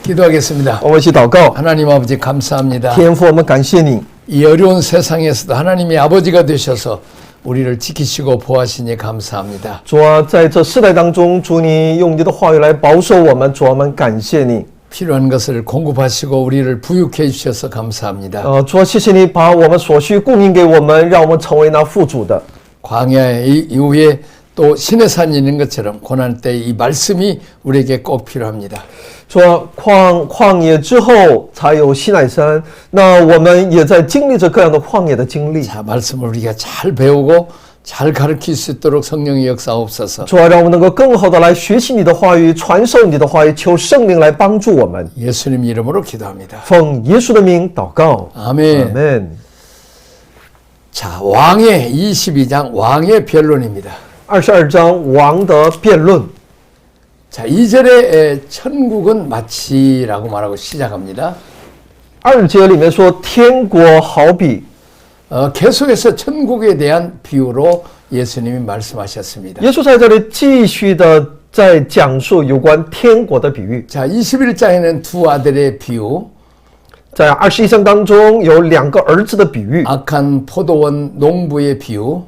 기도하겠습니다. 我们一起祷告。 하나님 아버지 감사합니다. 天父，我们感谢你， 이 어려운 세상에서도 하나님이 아버지가 되셔서 우리를 지키시고 보호하시니 감사합니다. 主啊，在这世代当中，主你用你的话语来保守我们，主我们感谢你。 필요한 것을 공급하시고 우리를 부유케 해주셔서 감사합니다. 主啊，谢谢你把我们所需供应给我们，让我们成为那富足的。 광야 이후에 또 신의 산이 있는 것처럼 고난 때 이 말씀이 우리에게 꼭 필요합니다. 主啊，旷野之后才有西乃山，那我们也在经历着各样的旷野的经历。 자, 말씀을 우리가 잘 배우고 잘 가르칠 수 있도록 성령의 역사옵소서. 主啊，让我们能够更好的来学习你的话语，传授你的话语，求圣灵来帮助我们。 예수님 이름으로 기도합니다. 奉耶稣的名祷告， 아멘. 阿门。 자, 왕의 22장 왕의 변론입니다. 22章王的辩论。 자, 2절에 천국은 마치라고 말하고 시작합니다. 2节里面说天国好比， 계속해서 천국에 대한 비유로 예수님이 말씀하셨습니다. 耶稣在这里继续的在讲述有关天国的比喻。 자, 21장에는 두 아들의 비유, 在21章当中有2个儿子的比喻， 악한 포도원 농부의 비유,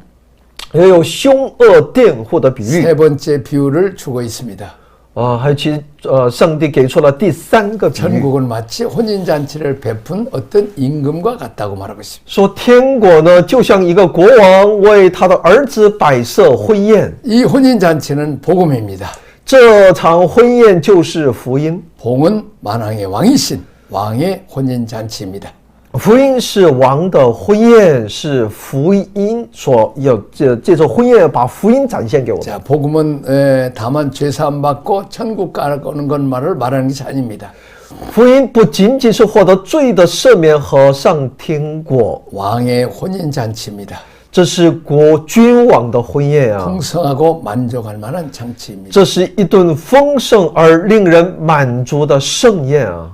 也有凶恶佃户的比喻。 세 번째 비유를 주고 있습니다. 还有上帝给出了第3个比喻， 천국은 마치 혼인잔치를 베푼 어떤 임금과 같다고 말하고 있습니다. 说天国呢就像一个国王为他的儿子摆设婚宴， 이 혼인잔치는 복음입니다. 这场婚宴就是福音。 봉은 만왕의 왕이신 왕의 혼인잔치입니다. 福音是王的婚宴，是福音所有借着婚宴把福音展现给我们。 자, 복음은 다만 죄사함 받고 천국 가는 것만을 말하는 것이 아닙니다. 福音不仅仅是获得罪的赦免和上天国， 왕의 혼인잔치입니다. 这是君王的婚宴啊， 풍성하고 만족할 만한 잔치입니다. 这是一顿丰盛而令人满足的盛宴啊。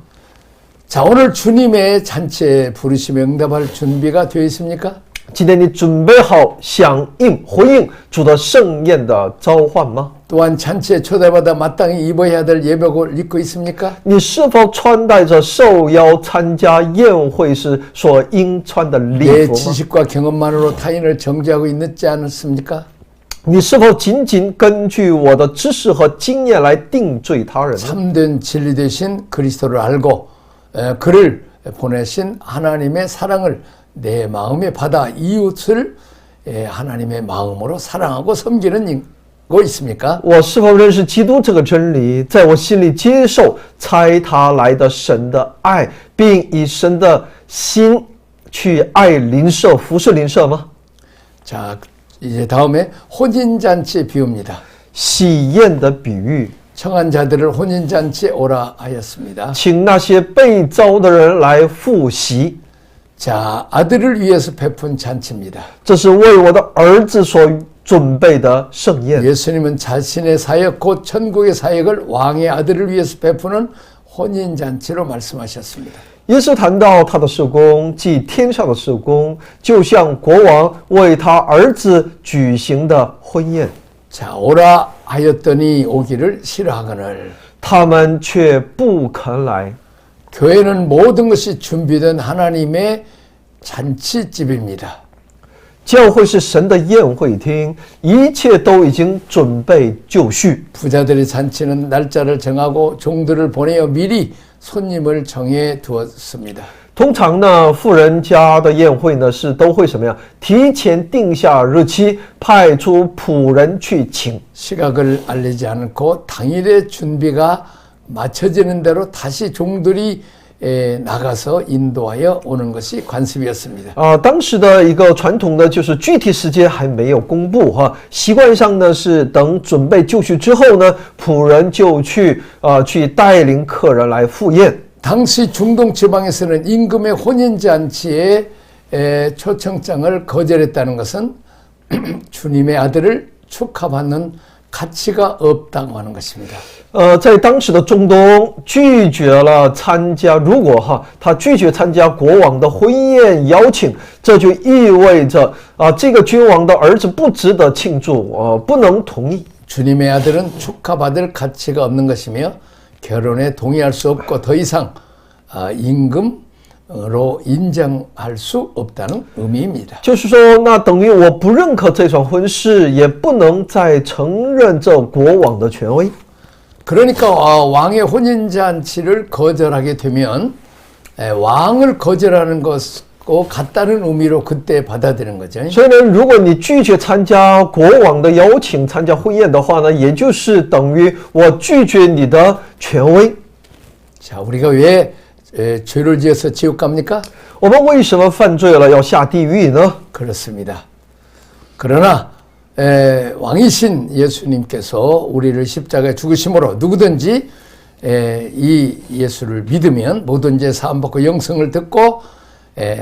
자, 오늘 주님의 잔치에 부르심에 응답할 준비가 되어 있습니까? 今天你准备好响应回应主的盛宴的召唤吗？ 또한 잔치에 초대받아 마땅히 입어야 될 예복을 입고 있습니까? 你是否穿戴着受邀参加宴会时所应穿的礼 내 服吗？ 지식과 경험만으로 타인을 정죄하고 있지 않습니까? 你是否仅仅根据我的知识和经验来定罪他人呢？ 참된 진리 되신 그리스도를 알고 그를 보내신 하나님의 사랑을 내 마음에 받아 이웃을 하나님의 마음으로 사랑하고 섬기는 거 있습니까? 我是否认识基督这个真理，在我心里接受差他来的神的爱，并以神的心去爱邻舍、服侍邻舍吗？ 자, 이제 다음에 혼인잔치의 비유입니다. 喜宴的比喻， 청한 자들을 혼인잔치에 오라 하였습니다. 请那些被招的人来赴席， 자, 아들을 위해서 베푼 잔치입니다. 这是为我的儿子所准备的盛宴。 예수님은 자신의 사역 곧 천국의 사역을 왕의 아들을 위해서 베푸는 혼인잔치로 말씀하셨습니다. 耶稣谈到他的事工，即天上的事工，就像国王为他儿子举行的婚宴。 자, 오라 하였더니 오기를 싫어하거늘. 他们却不肯来。 교회는 모든 것이 준비된 하나님의 잔치집입니다. 教会是神的宴会厅，一切都已经准备就绪。 부자들의 잔치는 날짜를 정하고 종들을 보내어 미리 손님을 정해 두었습니다. 通常呢，富人家的宴会呢是都会什么呀？提前定下日期，派出仆人去请。 시각을 알리지 않고 당일의 준비가 맞춰지는 대로 다시 종들이 나가서 인도하여 오는 것이 관습이었습니다. 当时的一个传统呢，就是具体时间还没有公布哈，习惯上呢是等准备就绪之后呢，仆人就去带领客人来赴宴。 당시 중동 지방에서는 임금의 혼인잔치에 초청장을 거절했다는 것은 주님의 아들을 축하받는 가치가 없다고 하는 것입니다. 在当时的中东拒绝了参加，如果他拒绝参加国王的婚宴邀请，这就意味着这个君王的儿子不值得庆祝，不能同意。 주님의 아들은 축하받을 가치가 없는 것이며 결혼에 동의할 수 없고 더 이상 임금으로 인정할 수 없다는 의미입니다. 就是说，那等于我不认可这场婚事，也不能再承认这国王的权威。 그러니까 왕의 혼인잔치를 거절하게 되면 왕을 거절하는 것과 같다는 의미로 그때 받아들이는 거죠. 所以呢，如果你拒绝参加国王的邀请参加婚宴的话呢，也就是等于我拒绝你的权威。 자, 우리가 왜 죄를 지어서 지옥 갑니까? 我们为什么犯罪了要下地狱呢？ 그렇습니다. 그러나 왕이신 예수님께서 우리를 십자가에 죽으심으로 누구든지 이 예수를 믿으면 모든 죄 사함받고 영생을 듣고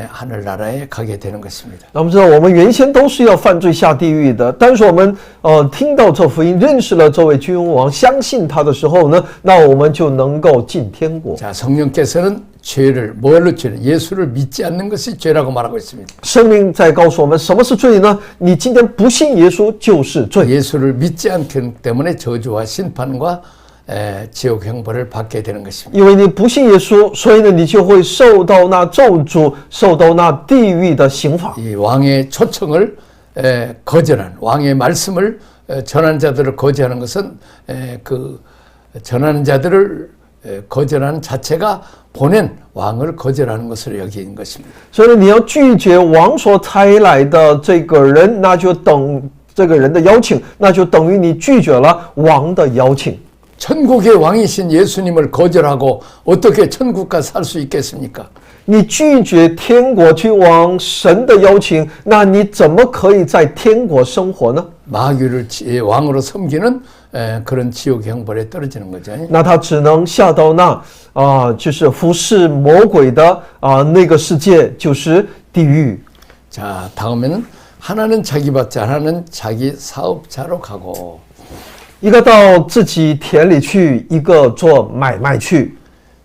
하늘나라에 가게 되는 것입니다. 那我们知道，我们原先都是要犯罪下地狱的，但是我们听到这福音，认识了这位君王，相信他的时候呢，那我们就能够进天国。 자, 성령께서는 죄를 뭘로 죄를 예수를 믿지 않는 것이 죄라고 말하고 있습니다. 圣灵在告诉我们什么是罪呢？你今天不信耶稣就是罪。 예수를 믿지 않기 때문에 저주와 심판과 지옥 형벌을 받게 되는 것입니다. 因为你不信耶稣，所以呢，你就会受到那咒诅，受到那地狱的刑罚。 이 왕의 초청을 거절한 왕의 말씀을 전하는 자들을 거절하는 것은 그 전하는 자들을 거절하는 자체가 보낸 왕을 거절하는 것으로 여기는 것입니다. 所以呢，你要拒绝王所差来的这个人，那就等这个人的邀请，那就等于你拒绝了王的邀请。 천국의 왕이신 예수님을 거절하고 어떻게 천국가 살 수 있겠습니까? 你拒绝天国君王神的邀请，那你怎么可以在天国生活呢？ 마귀를 왕으로 섬기는 그런 지옥 형벌에 떨어지는 거죠. 那他只能下到那就是服侍魔鬼的那个世界，就是地狱。 자, 다음에는 하나는 자기 밭자, 하나는 자기 사업자로 가고. 一个到自己田里去，一个做买卖去。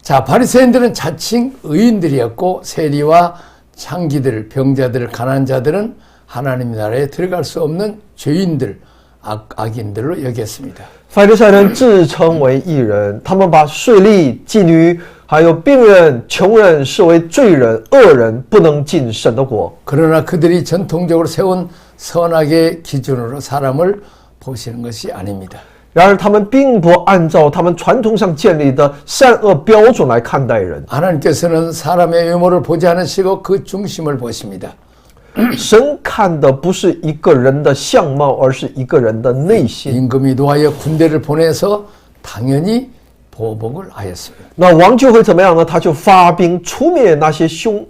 자, 바리새인들은 자칭 의인들이었고 세리와 창기들, 병자들, 가난한 자들은 하나님 나라에 들어갈 수 없는 죄인들, 악인들로 여겼습니다. 法利赛人自称为义人，他们把税吏、妓女还有病人、穷人视为罪人、恶人，不能进神的国。 그러나 그들이 전통적으로 세운 선악의 기준으로 사람을 보시는 것이 아닙니다. 然而，他们并不按照他们传统上建立的善恶标准来看待人。 하나님께서는 사람의 외모를 보지 않으시고 그 중심을 보십니다. 神看的不是一个人的相貌，而是一个人的内心。 임금이 노하여 군대를 보내서 당연히 보복을 하였습니다. 那王就会怎么样呢？他就发兵除灭那些凶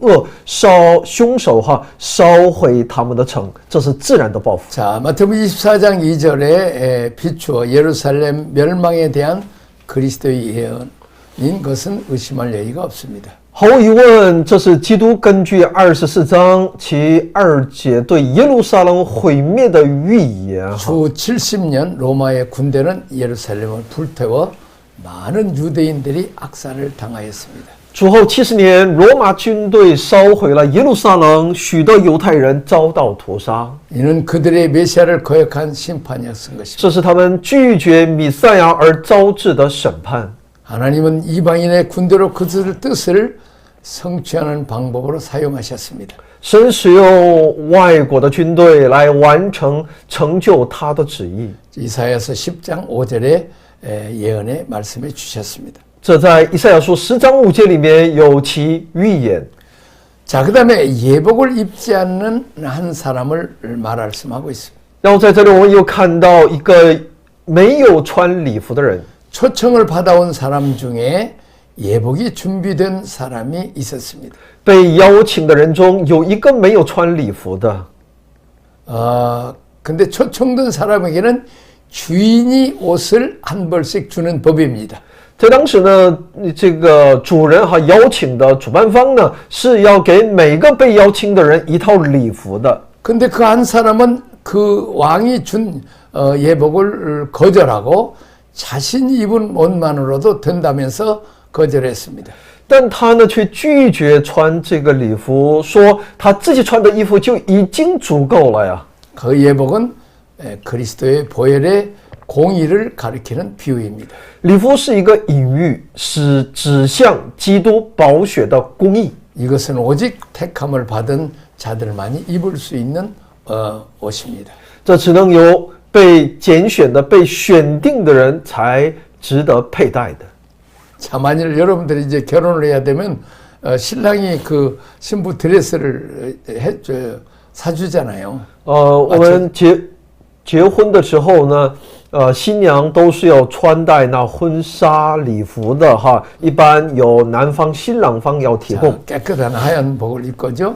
手烧毁他们的城，这是自然的报复。 자, 마태복음 24장 2절에 비추어 예루살렘 멸망에 대한 그리스도의 예언인 것은 의심할 여지가 없습니다. 毫无疑问，这是基督根据24章其2节对耶路撒冷毁灭的预言。 주 70년 로마의 군대는 예루살렘을 불태워 많은 유대인들이 악살을 당하였습니다. 主后70年，罗马军队烧毁了耶路撒冷，许多犹太人遭到屠杀。 이는 그들의 메시아를 거역한 심판이었던 것입니다. 这是他们拒绝弥赛亚而招致的审判。 하나님은 이방인의 군대로 그들의 뜻을 성취하는 방법으로 사용하셨습니다. 神使用外国的军队来成就他的旨意。 이사야서 10장 5절에 예언의 말씀해 주셨습니다. 这在以赛亚书10章5节里面有其预言。 자, 그 다음에 예복을 입지 않는 한 사람을 말씀하고 있습니다. 然后在这里我们又看到一个没有穿礼服的人。 초청을 받아온 사람 중에 예복이 준비된 사람이 있었습니다. 被邀请的人中有一个没有穿礼服的。 근데 초청된 사람에게는 주인이 옷을 한 벌씩 주는 법입니다. 在当时呢，这个主人邀请的主办方呢，是要给每个被邀请的人一套礼服的。 근데 그 한 사람은 그 왕이 준 예복을 거절하고 자신이 입은 옷만으로도 된다면서 거절했습니다. 但他呢却拒绝穿这个礼服，说他自己穿的衣服就已经足够了呀。 그 예복은 그리스도의 보혈의 공의를 가리키는 비유입니다. 礼服是一个隐喻，是指向基督宝血的公义。 이것은 오직 택함을 받은 자들만이 입을 수 있는 옷입니다. 这只能由被拣选的、被选定的人才值得佩戴的。 자, 만일 여러분들이 이제 결혼을 해야 되면 신랑이 그 신부 드레스를 사주잖아요. 我们结婚的时候呢，新娘都是要穿戴那婚纱礼服的哈，一般由男方新郎方要提供， 깨끗한 하얀 복을 입고죠.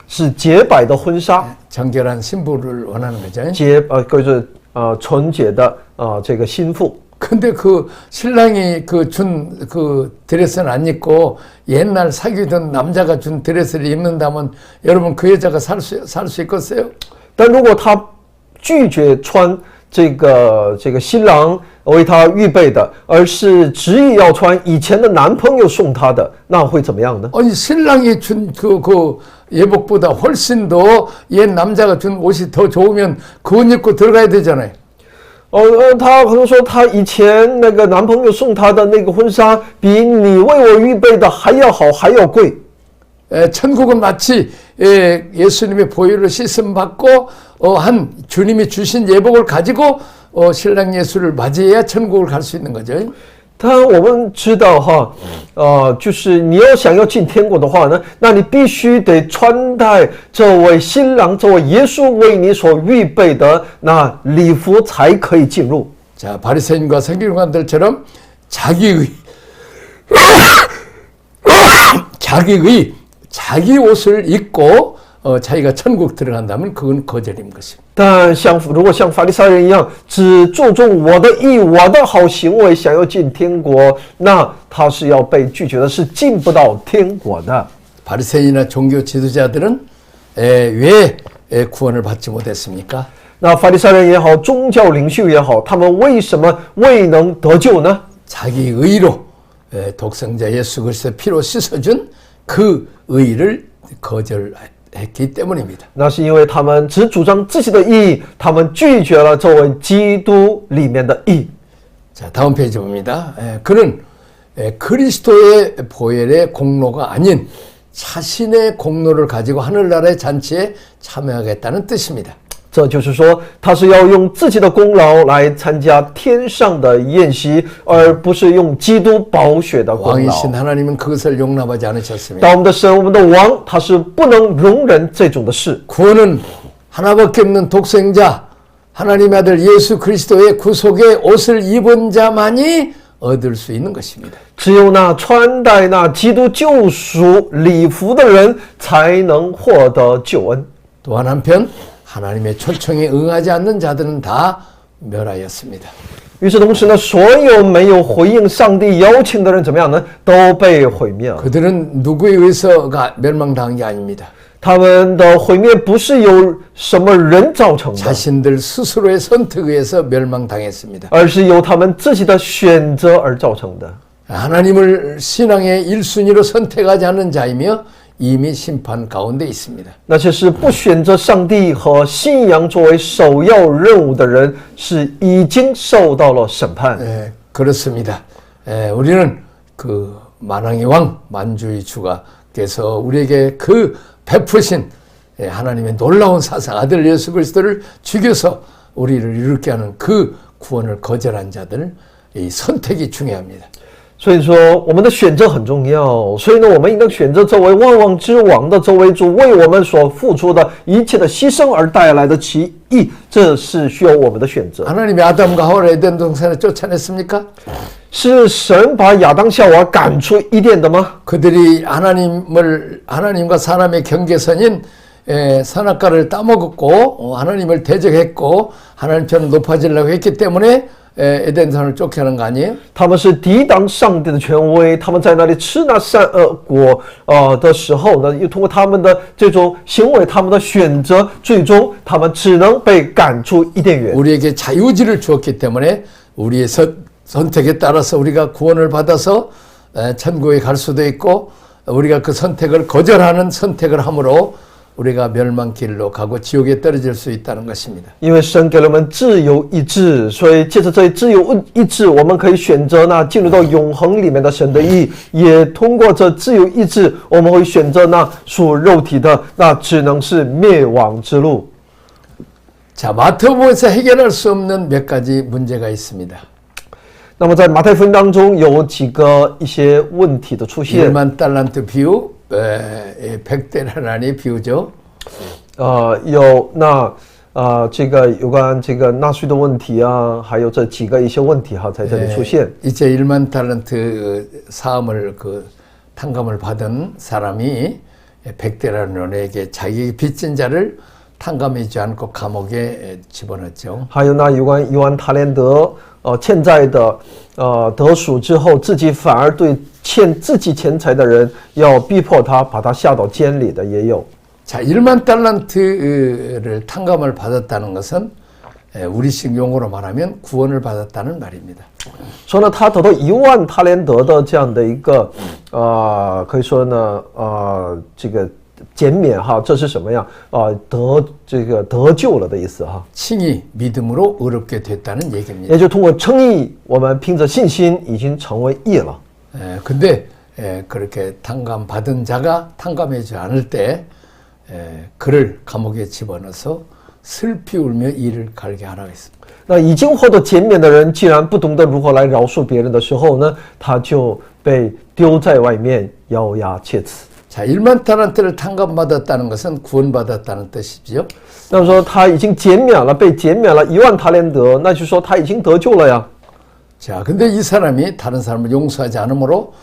是洁白的婚纱， 정결한 신부를 원하는 거죠. 就是纯洁的这个心腹。 근데 그 신랑이 준 그 드레스는 안 입고 옛날 사귀던 남자가 준 드레스를 입는다면 여러분 그 여자가 살 수 있겠어요? 但如果他拒绝穿这个新郎为他预备的，而是执意要穿以前的男朋友送他的，那会怎么样呢？ 아니 신랑이 준 그 예복보다 훨씬 더 옛 남자가 준 옷이 더 좋으면 그 옷 입고 들어가야 되잖아요. 他可能说他以前那个男朋友送他的那个婚纱，比你为我预备的还要好，还要贵。 천국은 마치 예수님의 보혈로 씻음 받고 한 주님이 주신 예복을 가지고 신랑 예수를 맞이해야 천국을 갈 수 있는 거죠. 但我们知道哈，就是你要想要进天国的话呢，那你必须得穿戴这位新郎，这位耶稣为你所预备的那礼服，才可以进入。 자, 바리새인과 서기관들처럼 자기 옷을 입고 자기가 천국 들어간다면 그건 거절인 것입니다. 但如果像法利赛人一样，只注重我的义、我的好行为，想要进天国，那他是要被拒绝的，是进不到天国的。 바리새인이나 종교 지도자들은 왜 구원을 받지 못했습니까? 那法利赛人也好，宗教领袖也好，他们为什么未能得救呢？ 자기 의로 독생자 예수 그리스도의 피로 씻어준 그 의를 거절했기 때문입니다. 那是因为他们只主张自己的义，他们拒绝了作为基督里面的义。 자, 다음 페이지 봅니다. 그는 그리스도의 보혈의 공로가 아닌 자신의 공로를 가지고 하늘나라의 잔치에 참여하겠다는 뜻입니다. 这就是说，他是要用自己的功劳来参加天上的宴席，而不是用基督宝血的功劳。 왕이신 하나님은 그것을 용납하지 않으셨습니다. 但我们的神，我们的王，他是不能容忍这种的事。 구원은 하나밖에 없는 독생자 하나님의 아들 예수 그리스도의 구속의 옷을 입은 자만이 얻을 수 있는 것입니다. 只有那穿戴那基督救赎礼服的人，才能获得救恩。 또한 한편 하나님의 초청에 응하지 않는 자들은 다 멸하였습니다. 与此同时呢，所有没有回应上帝邀请的人怎么样呢？都被毁灭了。 그들은 누구에 의해서가 멸망당한 게 아닙니다. 他们的毁灭不是由什么人造成的， 자신들 스스로의 선택에 의해서 멸망당했습니다. 而是由他们自己的选择而造成的。 하나님을 신앙의 1순위로 선택하지 않는 자이며 이미 심판 가운데 있습니다. 那些是不选择上帝和信仰作为首要任务的人，是已经受到了审判。 그렇습니다. 우리는 그 만왕의 왕 만주의 주가께서 우리에게 그 베푸신 하나님의 놀라운 사상 아들 예수 그리스도를 죽여서 우리를 이롭게 하는 그 구원을 거절한 자들 이 선택이 중요합니다. 所以说，我们的选择很重要。所以呢，我们应当选择这位万王之王的这位主为我们所付出的一切的牺牲而带来的其义，这是需要我们的选择。 하나님이 아담과 하와를 에덴 동산에 쫓아냈습니까? 是神把亚当夏娃赶出伊甸的吗？ 그들이 하나님과 사람의 경계선인 선악과를 따먹었고 하나님을 대적했고 하나님처럼 높아지려고 했기 때문에 에덴산을 쫓겨난 거 아니에요? 他们是抵挡上帝的权威，他们在那里吃那善恶果的时候呢，又通过他们的这种行为，他们的选择，最终他们只能被赶出伊甸园。 우리에게 자유지를 주었기 때문에 우리의 선택에 따라서 우리가 구원을 받아서 천국에 갈 수도 있고 우리가 그 선택을 거절하는 선택을 함으로 우리가 멸망길로 가고 지옥에 떨어질 수 있다는 것입니다. 因为神给了我们自由意志，所以借着这自由意志，我们可以选择那进入到永恒里面的神的意，也通过这自由意志，我们会选择那属肉体的，那只能是灭亡之路。 자, 마태복음에서 해결할 수 없는 몇 가지 문제가 있습니다. 那么在马太福音当中有几个一些问题的出现， 1만 달란트 비유, 100대라니 비유죠. 有那这个有关这个纳税的问题啊，还有这几个一些问题哈，在这里出现。 이제 1만 달란트 사함을 탕감을 받은 사람이 100대라는에게 자기 빚진 자를 탕감하지 않고 감옥에 집어넣죠. 还有那有关1万塔连德欠债的得赎之后，自己反而对欠自己钱财的人要逼迫他，把他下到监里的也有。 자, 1만 달란트를 탕감을 받았다는 것은 우리식 용어로 말하면 구원을 받았다는 말입니다. 说呢，他得到1万塔连德的这样的一个可以说呢这个减免哈，这是什么呀？得救了的意思哈。 칭이 믿음으로 의롭게 됐다는 얘기입니다. 也就通过称义，我们凭着信心已经成为义了。 근데 그렇게 탕감 받은 자가 탕감하지 않을 때 그를 감옥에 집어넣어서 슬피 울며 이를 갈게 하라고 했습니다. 那已经获得减免的人，既然不懂得如何来饶恕别人的时候呢，他就被丢在外面，咬牙切齿。 자, 1만 달란트를 탕감받았다는 것은 구원받았다는 뜻이죠. 那么说他已经减免了，被减免了1万塔连德，那就说他已经得救了呀。 자, 근데 이 사람이 다른 사람을 용서하지 않으므로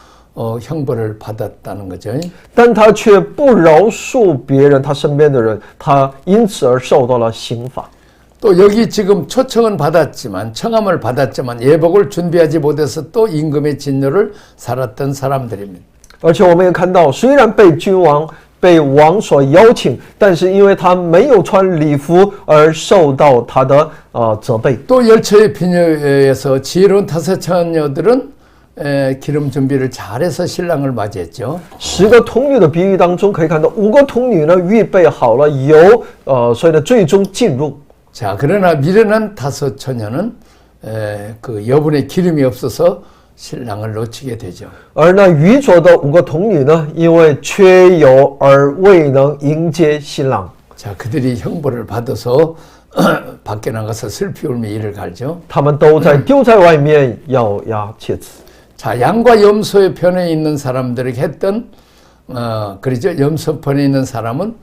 형벌을 받았다는 거죠. 但他却不饶恕别人，他身边的人，他因此而受到了刑罚。 또 여기 지금 초청은 받았지만 청함을 받았지만 예복을 준비하지 못해서 또 임금의 진노를 살았던 사람들입니다. 而且我们也看到，虽然被王所邀请，但是因为他没有穿礼服而受到他的责备。 또 열처의 비녀에서 지혜로운 5 처녀들은 기름 준비를 잘해서 신랑을 맞이했죠. 10个童女的比喻当中，可以看到5个童女呢预备好了油，所以呢最终进入。 자, 그러나 미련한 5 처녀는 그 여분의 기름이 없어서 신랑을 놓치게 되죠. 而那愚拙的5个童女呢，因为缺油而未能迎接新郎。 자, 그들이 형벌을 받아서 밖에 나가서 슬피 울며 이를 갈죠. 他们都在丢在外面，咬牙切齿。 자, 양과 염소의 편에 있는 사람들에게 했던 그러죠. 염소 편에 있는 사람은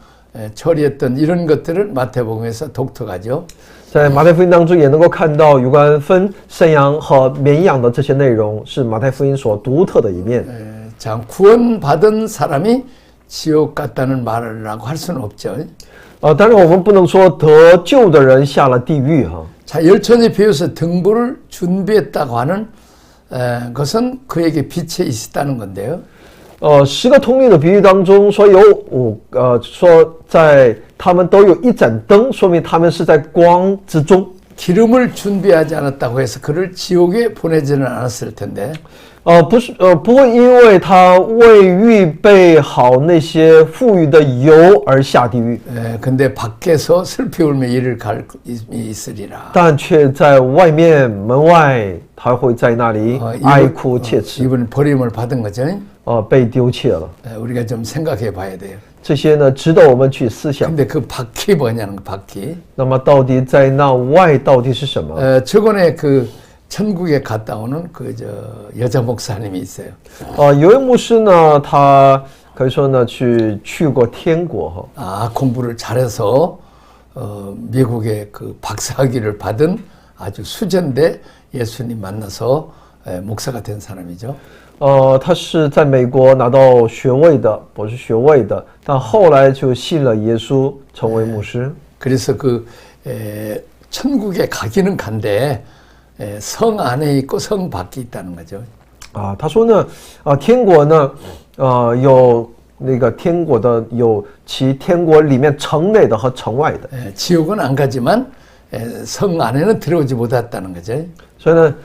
처리했던 이런 것들을 마태복음에서 독특하죠. 在马太福音当中也能够看到有关分山羊和绵羊的这些内容，是马太福音所独特的一面。 자, 구원받은 사람이 지옥 갔다는 말을 하고 할 수는 없죠. 当然我们不能说得救的人下了地狱哈。 자, 열천에 비해서 등불을 준비했다고 하는 것은 그에게 빛이 있었다는 건데요. 10个童女的比喻当中说说在他们都有一盏灯，说明他们是在光之中。 기름을 준비하지 않았다고 해서 그를 지옥에 보내지는 않았을 텐데. 不会因为他未预备好那些富裕的油而下地狱。 근데 밖에서 슬피 울며 이를 갈 있으리라. 但却在外面门外，他会在那里哀哭切齿。 이분 버림을 받은 거죠. 被丢弃了。 우리가 좀 생각해 봐야 돼요. 这些呢，值得我们去思想。 근데 그 밖이 뭐냐는 거 밖이. 那么到底在那外到底是什么？ 최근에 그 천국에 갔다 오는 그 여자 목사님이 있어요. 有位牧师呢，他可以说呢去过天国哈。 공부를 잘해서 미국의 그 박사학위를 받은 아주 수전대 예수님 만나서 목사가 된 사람이죠. 他是在美国拿到学位的博士学位的，但后来就信了耶稣，成为牧师。 그래서 그 천국에 가기는 간데 성 안에 있고 성 밖에 있다는 거죠. 他说呢，天国呢，有那个天国的有其天国里面城内的和城外的。 지옥은 안 가지만 성 안에는 들어오지 못했다는 거죠. 所以呢，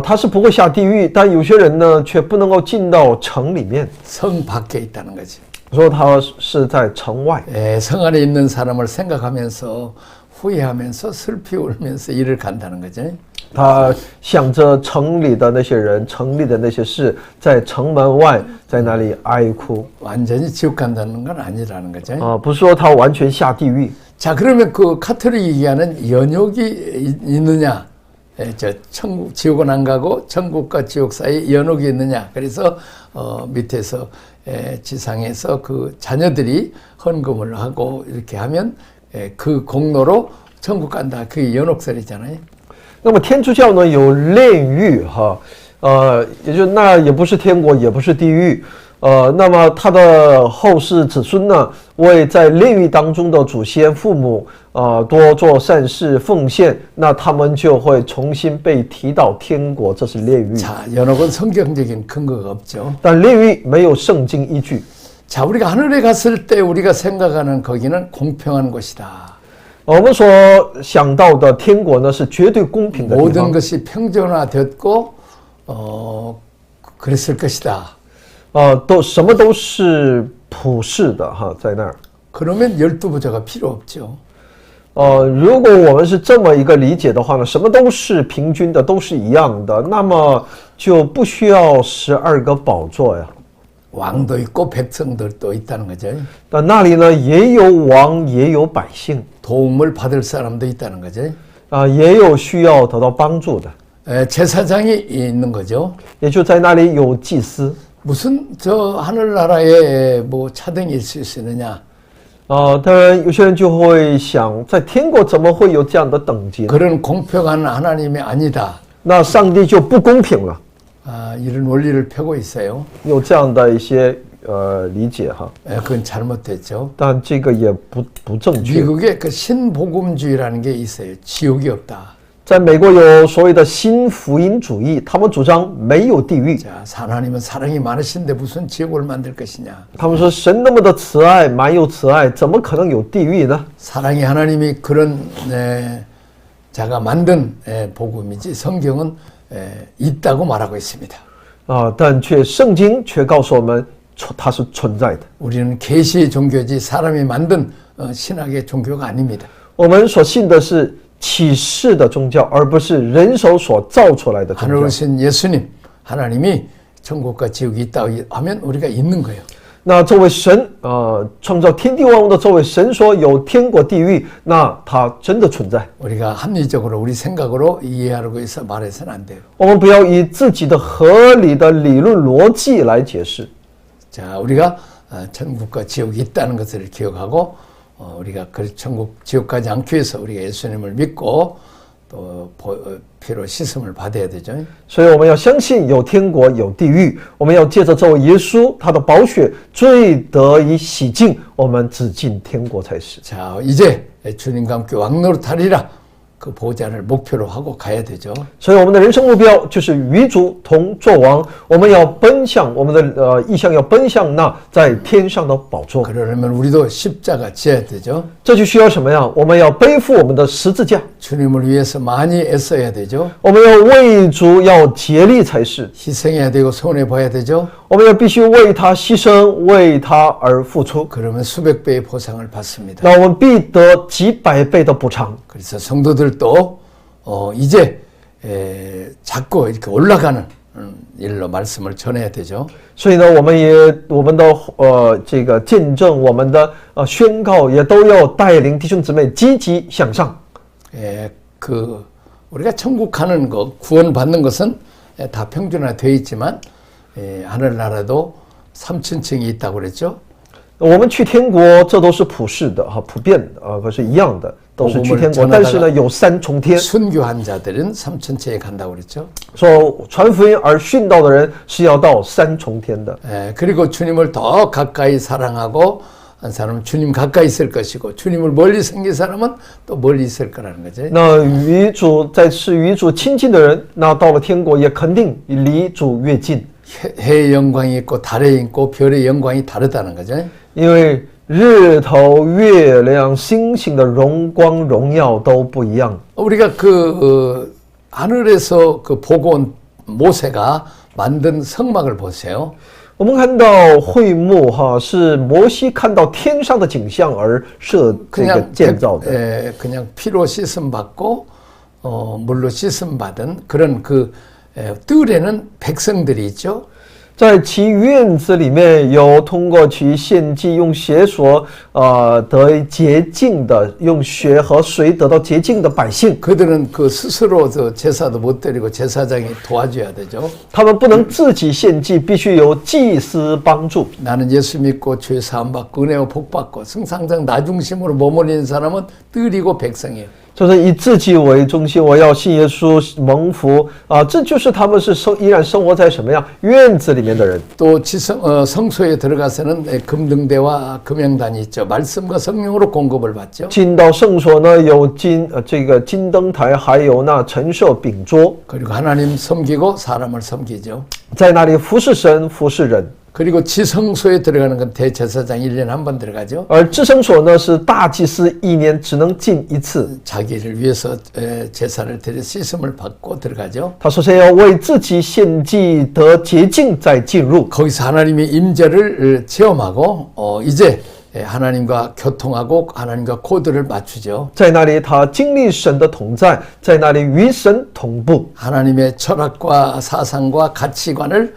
他是不会下地狱，但有些人呢却不能够进到城里面。 성 밖에 있다는 거죠. 说他是在城外。 성 안에 있는 사람을 생각하면서 후회하면서 슬피 울면서 일을 간다는 거죠. 他想着城里的那些人，城里的那些事，在城门外，在那里哀哭。 완전히 지옥 간다는 건 아니라는 거죠. 不是说他完全下地狱。 자, 그러면 그 카톨릭이 얘기하는 연옥이 있느냐? 저 천국, 지옥은 안 가고 천국과 지옥 사이에 연옥이 있느냐? 그래서 밑에서 지상에서 그 자녀들이 헌금을 하고 이렇게 하면 그 공로로 천국 간다. 그게 연옥설이잖아요. 那么天主教呢有炼狱哈，也就那也不是天国，也不是地狱，那么他的后世子孙呢，为在炼狱当中的祖先父母多做善事奉献，那他们就会重新被提到天国，这是炼狱。 자, 연옥은 성경적인 근거가 없죠. 但炼狱没有圣经依据。 자, 우리가 하늘에 갔을 때 우리가 생각하는 거기는 공평한 곳이다. 我们所想到的天国呢，是绝对公平的地 모든 方， 것이 평준화됐고 그랬을 것이다. 什么都是普世的哈，在那儿。 그러면 12부자가 필요 없죠. 如果我们是这么一个理解的话呢，什么都是平均的，都是一样的，那么就不需要12个宝座呀。 왕도 있고 백성들도 있다는 거죠. 但那里呢，也有王，也有百姓， 도움을 받을 사람도 있다는 거죠. 也有需要得到帮助的， 제사장이 있는 거죠. 也就在那里有祭司。 무슨 저 하늘나라에 뭐 차등이 있을 수 있느냐? 当然有些人就会想，在天国怎么会有这样的等级呢？ 그런 공평한 하나님이 아니다. 那上帝就不公平了， 이런 원리를 펴고 있어요. 有这样的一些理解哈， 그건 잘못됐죠. 但这个也不正确。 미국에 그 신복음주의라는 게 있어요. 지옥이 없다. 在美国有所谓的新福音主义，他们主张没有地狱。 자, 하나님은 사랑이 많으신데 무슨 지옥을 만들 것이냐? 他们说神那么的慈爱，满有慈爱，怎么可能有地狱呢？ 사랑이 하나님이 그런 자가 만든 복음이지 성경은 있다고 말하고 있습니다. 但圣经却告诉我们，它是存在的。 우리는 계시의 종교지 사람이 만든 신학의 종교가 아닙니다. 我们所信的是启示的宗教，而不是人手所造出来的宗 하늘 教。 오신 예수님, 하나님이 천국과 지옥이 있다고 하면 우리가 있는 거예요. 那这位神创造天地万物的这位神说有天国地狱，那他真的存在。 우리가 합리적으로 우리 생각으로 이해하려고 해서 말해서는 안 돼요. 我们不要以自己的合理的理论逻辑来解释。 자, 우리가 천국과 지옥이 있다는 것을 기억하고 우리가 그 천국 지옥 가지 않기 위해서 우리가 예수님을 믿고 또 피로 씻음을 받아야 되죠. 所以我们要相信有天国有地狱，我们要借着这位耶稣他的宝血罪得以洗净，我们只进天国才是。 자, 이제 주님과 함께 왕노릇하리라 그 보좌를 목표로 하고 가야 되죠. 所以我们的人生目标就是与主同作王，我们要奔向我们的意向，要奔向那在天上的宝座。 그러려면 우리도 십자가 지어야 되죠. 这就需要什么呀？我们要背负我们的十字架， 주님을 위해서 많이 애써야 되죠. 我们要为主要竭力才是， 희생해야 되고 손해 봐야 되죠. 我们要必须为他牺牲，为他而付出， 그러면 수백 배의 보상을 받습니다. 那我们必得几百倍的补偿。 그래서 성도들도 이제 자꾸 이렇게 올라가는 일로 말씀을 전해야 되죠. 所以呢，我们的这个见证，我们的宣告，也都要带领弟兄姊妹积极向上。 우리가 천국 가는 거, 구원 받는 것은 다 평준화되어 있지만 하늘나라도 3천층이 있다고 그랬죠. 我们去天国，这都是普世的哈，普遍的不是一样的，都是去天国。 但是呢，有三重天。 순교한 자들은 3천층에 간다고 그랬죠. 说传福音而殉道的人是要到三重天的。 그리고 주님을 더 가까이 사랑하고 한 사람은 주님 가까이 있을 것이고 주님을 멀리 섬길 사람은 또 멀리 있을 거라는 거죠. 那与主亲近的人，那到了天国也肯定离主越近。 해의 영광이 있고 달에 있고 별의 영광이 다르다는 거죠. 因为日头、月亮、星星的荣光、荣耀都不一样。 우리가 하늘에서 그 보고 온 모세가 만든 성막을 보세요. 我们看到会幕哈，是摩西看到天上的景象而设这个建造的。 그냥 피로 씻음 받고 물로 씻음 받은 그런 그 뜰에는 백성들이 있죠. 在其院子里面有通过其献祭用血所得洁净的，用血和水得到洁净的百姓， 그들은 그 스스로 저 제사도 못 드리고 제사장이 도와줘야 되죠. 他们不能自己献祭，必须由祭司帮助。 나는 예수 믿고 죄 사함 받고 은혜와 복 받고 승상장 나 중심으로 머무르는 사람은 뜰이고 백성이에요. 就是以自己为中心，我要信耶稣蒙福这就是他们是依然生活在什么样院子里面的人。 또 성소에 들어가서는 금등대와 금영단이 있죠. 말씀과 성령으로 공급을 받죠. 进到圣所呢，有这个金灯台，还有那陈设饼桌， 그리고 하나님 섬기고 사람을 섬기죠. 在那里服侍神，服侍人。 그리고 지성소에 들어가는 건 대제사장 1년에 한 번 들어가죠. 而至圣所呢，是大祭司一年只能进一次。 자기를 위해서 제사를 드려 씻음을 받고 들어가죠. 他首先要为自己献祭得洁净，再进入。 거기서 하나님의 임재를 체험하고 이제 하나님과 교통하고 하나님과 코드를 맞추죠. 在那里，他经历神的同在，在那里与神同步。 하나님의 철학과 사상과 가치관을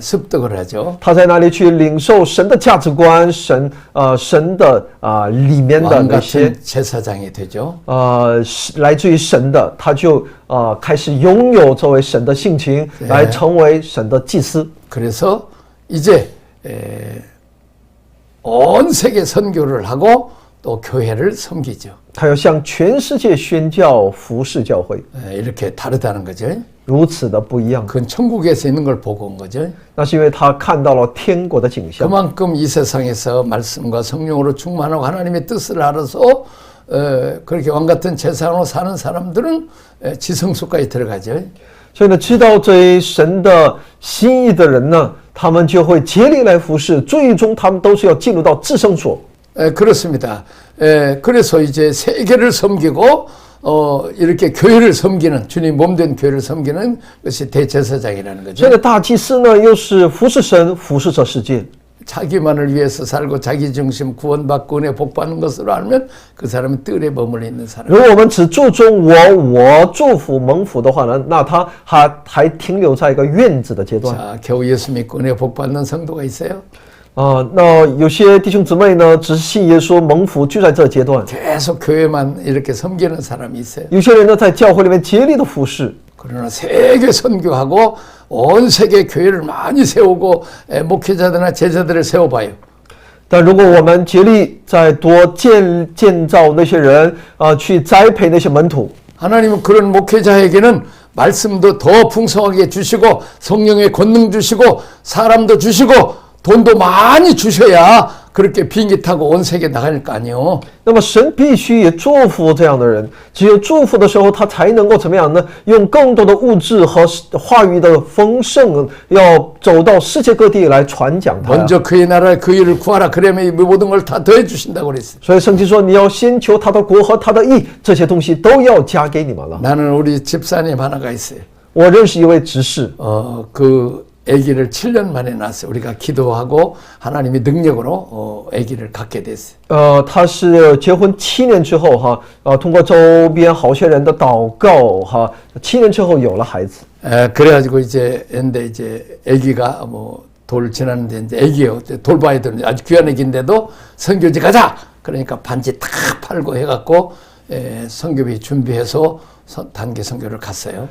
습득을 하죠. 他在那里去领受神的价值观，神的里面的那些 왕같은 제사장이 되죠. 来自于神的，他就开始拥有作为神的性情，来成为神的祭司。 그래서 이제 온 세계 선교를 하고 또 교회를 섬기죠. 他要向全世界宣教、服侍教会， 이렇게 다르다는 거죠. 如此的不一样。 그건 천국에서 있는 걸 보고 온 거죠. 那是因为他看到了天国的景象。 그만큼 이 세상에서 말씀과 성령으로 충만하고 하나님의 뜻을 알아서 그렇게 왕같은 제사장으로 사는 사람들은 지성소까지 들어가죠. 所以呢，知道这神的心意的人呢，他们就会竭力来服侍，最终他们都是要进入到至圣所。 그렇습니다. 그래서 이제 세계를 섬기고 이렇게 교회를 섬기는 주님 몸된 교회를 섬기는 것이 대제사장이라는 거죠. 这个大祭司呢，又是服侍神，服侍这世界。 자기만을 위해서 살고 자기 중심 구원받고 은혜 복받는 것으로 알면 그 사람은 뜰에 머물러 있는 사람. 如果我们只注重我祝福蒙福的话呢，那他还停留在一个院子的阶段。 자, 겨우 예수 믿고 은혜 복받는 성도가 있어요. 那有些弟兄姊妹呢，只是信耶稣蒙福，就在这阶段。 계속 교회만 이렇게 섬기는 사람이 있어요. 有些人呢，在教会里面竭力的服侍。 그러나 세계 선교하고 온 세계 교회를 많이 세우고 목회자들이나 제자들을 세워봐요. 但如果我们竭力再多建造那些人去栽培那些门徒， 하나님은 그런 목회자에게는 말씀도 더 풍성하게 주시고 성령의 권능 주시고 사람도 주시고 돈도 많이 주셔야 그렇게 비행기 타고 온 세계 나갈 거 아니에요. 那么神必须也祝福这样的人，只有祝福的时候，他才能够怎么样呢？用更多的物质和话语的丰盛，要走到世界各地来传讲他。 먼저 그의 나라 그 일을 구하라. 그러면 이 모든 걸 다 더해 주신다고 그랬어요. 所以圣经说，你要先求他的国和他的义，这些东西都要加给你们了。 나는 우리 집사님 하나가 있어요. 我认识一位执事， 그 아기를 7년 만에 낳았어요. 우리가 기도하고 하나님의 능력으로 아기를 갖게 됐어요. 他是结婚7年之后哈，通过周边好些人的祷告哈，7年之后有了孩子。 그래가지고 근데 이제 아기가 뭐 돌 지났는데 이제 아기예요. 돌봐야 되는데 아주 귀한 아기인데도 선교지 가자. 그러니까 반지 다 팔고 해갖고 선교비 준비해서 단기 선교를 갔어요.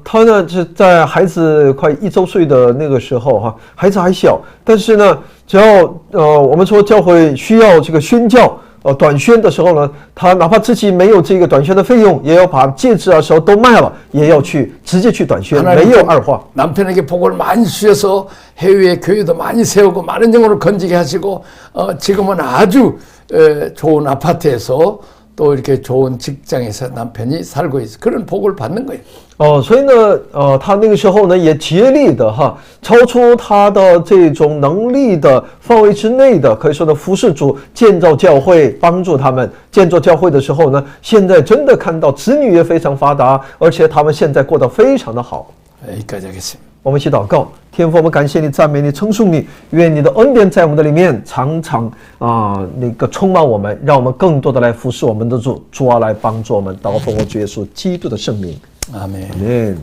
他呢是在孩子快1周岁的那个时候哈，孩子还小，但是呢，只要我们说教会需要这个宣教短宣的时候呢，他哪怕自己没有这个短宣的费用，也要把戒指啊什么都卖了，也要直接去短宣，没有二话。 남편에게 복을 많이 주셔서 해외에 교회도 많이 세우고 많은 영혼을 건지게 하시고 지금은 아주 좋은 아파트에서 또 이렇게 좋은 직장에서 남편이 살고 있어. 그런 복을 받는 거예요. 所以呢，他那个时候呢也竭力的哈，超出他的这种能力的范围之内的，可以说呢服侍主、建造教会、帮助他们建造教会的时候呢，现在真的看到子女也非常发达，而且他们现在过得非常的好。 여기까지 하겠습니다. 我们一起祷告，天父，我们感谢你，赞美你，称颂你，愿你的恩典在我们的里面常常那个充满我们，让我们更多的来服侍我们的主，主啊，来帮助我们，祷告奉我主耶稣基督的圣名， 아멘. 아멘.